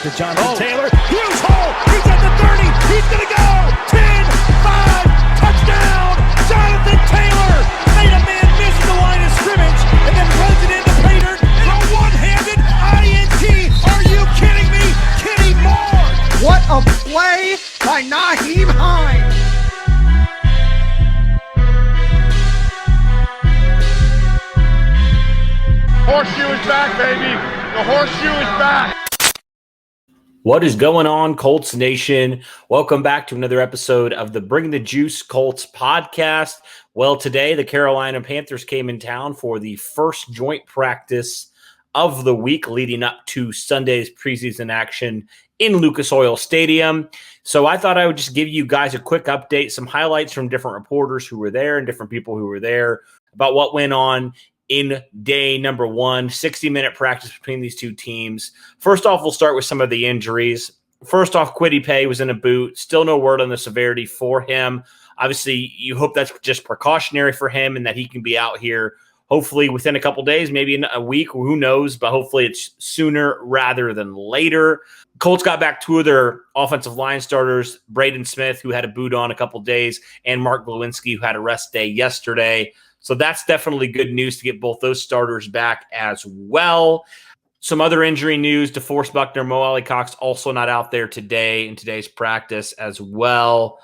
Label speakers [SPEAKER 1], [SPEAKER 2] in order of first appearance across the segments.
[SPEAKER 1] to Jonathan Taylor. Huge hole. He's at the 30. He's going to go. 10, 5, touchdown. Jonathan Taylor made a man miss the line of scrimmage and then runs it into Pater in a one-handed INT. Are you kidding me? Kenny Moore.
[SPEAKER 2] What a play by Nyheim Hines.
[SPEAKER 3] Horseshoe is back, baby. The horseshoe is back.
[SPEAKER 4] What is going on, Colts Nation? Welcome back to another episode of the Bring the Juice Colts podcast. Well, today the Carolina Panthers came in town for the first joint practice of the week leading up to Sunday's preseason action in Lucas Oil Stadium. So I thought I would just give you guys a quick update, some highlights from different reporters who were there and different people who were there about what went on in day number one, 60-minute practice between these two teams. First off, we'll start with some of the injuries. First off, Kwity Paye was in a boot. Still no word on the severity for him. Obviously, you hope that's just precautionary for him and that he can be out here hopefully within a couple days, maybe in a week, who knows, but hopefully it's sooner rather than later. Colts got back two of their offensive line starters, Braden Smith, who had a boot on a couple days, and Mark Glowinski, who had a rest day yesterday. So that's definitely good news to get both those starters back as well. Some other injury news, DeForest Buckner, Mo Alley-Cox also not out there today in today's practice as well.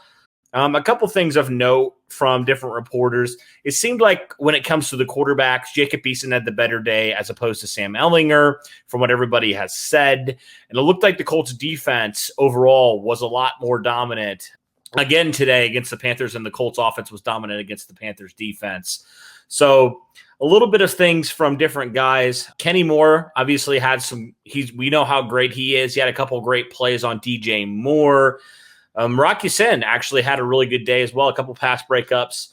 [SPEAKER 4] A couple things of note from different reporters. It seemed like when it comes to the quarterbacks, Jacob Eason had the better day as opposed to Sam Ehlinger, from what everybody has said. And it looked like the Colts defense overall was a lot more dominant again today against the Panthers, and the Colts offense was dominant against the Panthers defense. So a little bit of things from different guys. Kenny Moore obviously had we know how great he is. He had a couple of great plays on DJ Moore. Rocky Sin actually had a really good day as well, a couple pass breakups,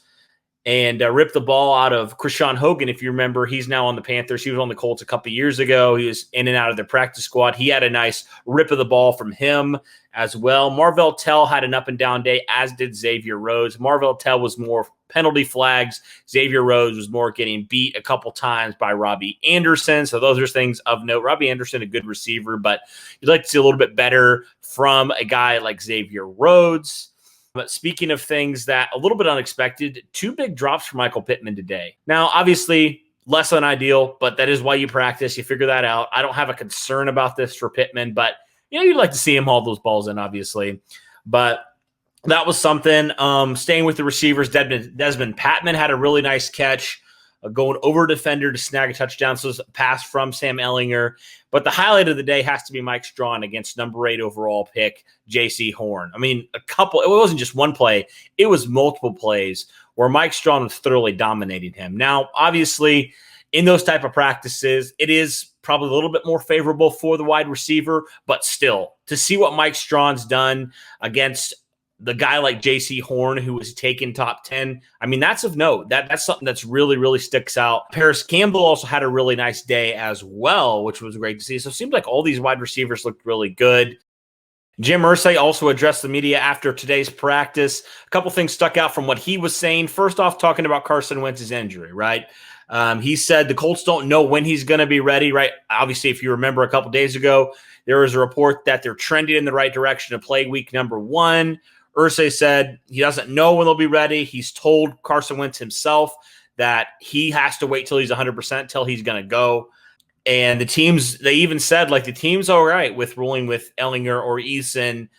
[SPEAKER 4] and ripped the ball out of Krishan Hogan. If you remember, he's now on the Panthers. He was on the Colts a couple years ago. He was in and out of their practice squad. He had a nice rip of the ball from him as well. Marvell Tell had an up-and-down day, as did Xavier Rhodes. Marvell Tell was more penalty flags. Xavier Rhodes was more getting beat a couple times by Robbie Anderson. So those are things of note. Robbie Anderson, a good receiver, but you'd like to see a little bit better from a guy like Xavier Rhodes. But speaking of things that a little bit unexpected, two big drops for Michael Pittman today. Now, obviously, less than ideal, but that is why you practice. You figure that out. I don't have a concern about this for Pittman, but you'd like to see him haul those balls in, obviously. But that was something. Staying with the receivers, Desmond Patman had a really nice catch, going over defender to snag a touchdown. So it was a pass from Sam Ehlinger. But the highlight of the day has to be Mike Strachan against number 8 overall pick, J.C. Horn. I mean, it wasn't just one play. It was multiple plays where Mike Strachan was thoroughly dominating him. Now, obviously, in those type of practices, it is probably a little bit more favorable for the wide receiver, but still, to see what Mike Strachan's done against the guy like J.C. Horn, who was taken top 10, I mean, that's of note. That's something that's really, really sticks out. Paris Campbell also had a really nice day as well, which was great to see. So it seemed like all these wide receivers looked really good. Jim Irsay also addressed the media after today's practice. A couple things stuck out from what he was saying. First off, talking about Carson Wentz's injury, right? He said the Colts don't know when he's going to be ready, right? Obviously, if you remember a couple days ago, there was a report that they're trending in the right direction to play week number 1. Irsay said he doesn't know when they'll be ready. He's told Carson Wentz himself that he has to wait till he's 100% till he's going to go. And the teams, they even said, the team's all right with rolling with Ehlinger or Eason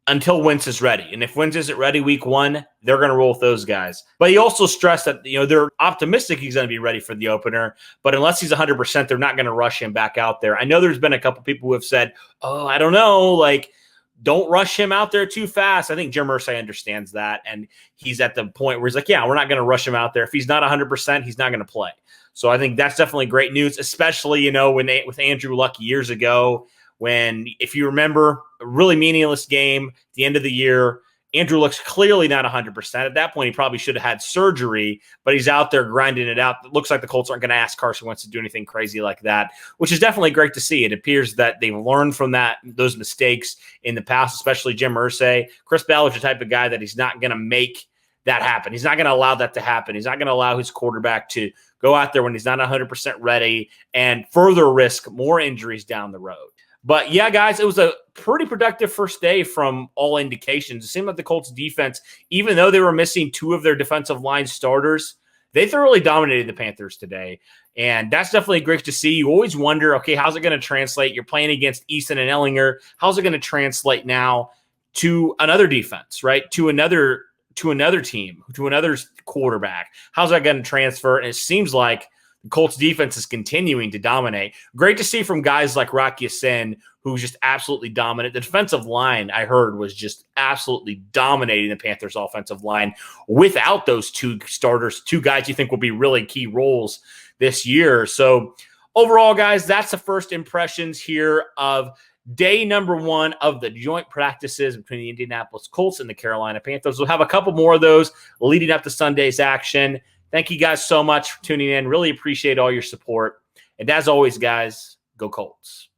[SPEAKER 4] until Wentz is ready. And if Wentz isn't ready week 1, they're going to roll with those guys. But he also stressed that, they're optimistic he's going to be ready for the opener. But unless he's 100%, they're not going to rush him back out there. I know there's been a couple people who have said, I don't know, don't rush him out there too fast. I think Jim Irsay understands that. And he's at the point where he's like, yeah, we're not going to rush him out there. If he's not 100%, he's not going to play. So I think that's definitely great news, especially, with Andrew Luck years ago, when, if you remember, a really meaningless game at the end of the year, Andrew Luck's clearly not 100%. At that point, he probably should have had surgery, but he's out there grinding it out. It looks like the Colts aren't going to ask Carson Wentz to do anything crazy like that, which is definitely great to see. It appears that they've learned from those mistakes in the past, especially Jim Irsay. Chris Ballard's the type of guy that he's not going to make that happen. He's not going to allow that to happen. He's not going to allow his quarterback to go out there when he's not 100% ready and further risk more injuries down the road. But yeah, guys, it was a pretty productive first day from all indications. It seemed like the Colts defense, even though they were missing 2 of their defensive line starters, they thoroughly dominated the Panthers today. And that's definitely great to see. You always wonder, okay, how's it going to translate? You're playing against Easton and Ellinger. How's it going to translate now to another defense, right? To another team, to another quarterback? How's that going to transfer? And it seems like the Colts defense is continuing to dominate. Great to see from guys like Rock Ya-Sin, who's just absolutely dominant. The defensive line, I heard, was just absolutely dominating the Panthers offensive line without those 2 starters, 2 guys you think will be really key roles this year. So overall, guys, that's the first impressions here of day number 1 of the joint practices between the Indianapolis Colts and the Carolina Panthers. We'll have a couple more of those leading up to Sunday's action. Thank you guys so much for tuning in. Really appreciate all your support. And as always, guys, go Colts.